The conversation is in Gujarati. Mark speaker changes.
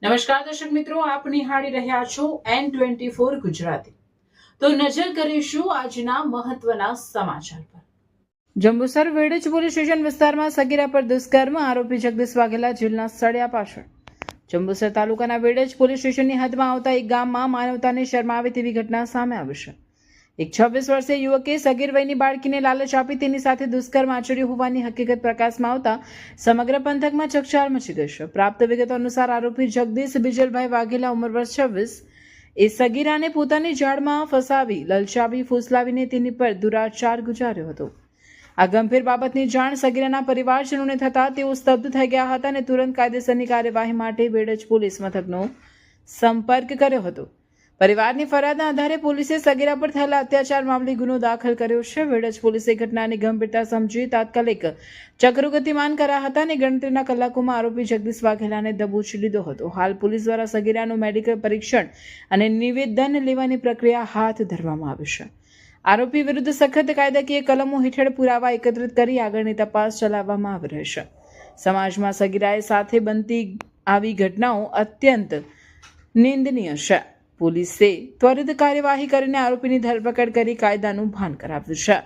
Speaker 1: નમસ્કાર દર્શક મિત્રો, આપ નિહાળી રહ્યા છો N24 ગુજરાતી। તો નજર કરીશું આજના મહત્વના સમાચાર પર। જંબુસર વેડજ પોલીસ સ્ટેશન વિસ્તારમાં સગીરા પર દુષ્કર્મ આરોપી જગદીશ વાઘેલા જેલના સળિયા પાછળ। જંબુસર તાલુકાના વેડજ પોલીસ સ્ટેશનની હદમાં આવતા એક ગામમાં માનવતાને શરમાવે તેવી ઘટના સામે આવી છે। એક 26 વર્ષીય યુવકે સગીર વયની બાળકીને લાલચ આપી તેની સાથે દુષ્કર્મ આચર્યું હોવાની હકીકત પ્રકાશમાં આવતા સમગ્ર પંથકમાં ચકચાર મચી ગઈ છે। પ્રાપ્ત વિગતો અનુસાર આરોપી જગદીશ બિજલભાઈ વાઘેલા ઉંમર વર્ષ 26 એ સગીરાને પોતાની જાળમાં ફસાવી લલચાવી ફૂસલાવીને તેની પર દુરાચાર ગુજાર્યો હતો। આ ગંભીર બાબતની જાણ સગીરાના પરિવારજનોને થતા તેઓ સ્તબ્ધ થઈ ગયા હતા અને તુરંત કાયદેસરની કાર્યવાહી માટે વેડજ પોલીસ મથકનો સંપર્ક કર્યો હતો। પરિવારની ફરિયાદના આધારે પોલીસે સગીરા પર થયેલા અત્યાચાર મામલે ગુનો દાખલ કર્યો છે। વેડજ પોલીસે ઘટનાની ગંભીરતા સમજી તાત્કાલિક ચક્રો ગતિમાન કર્યા હતા અને ગણતરીના કલાકોમાં આરોપી જગદીશ વાઘેલાને દબોચી લીધો હતો। હાલ પોલીસ દ્વારા સગીરાનું મેડિકલ પરીક્ષણ અને નિવેદન લેવાની પ્રક્રિયા હાથ ધરવામાં આવી છે। આરોપી વિરુદ્ધ સખત કાયદાકીય કલમો હેઠળ પુરાવા એકત્રિત કરી આગળની તપાસ ચલાવવામાં આવી રહી છે। સમાજમાં સગીરાએ સાથે બનતી આવી ઘટનાઓ અત્યંત નિંદનીય છે। પોલીસે ત્વરિત કાર્યવાહી કરીને આરોપીની ધરપકડ કરી કાયદાનું ભાન કરાવ્યું છે।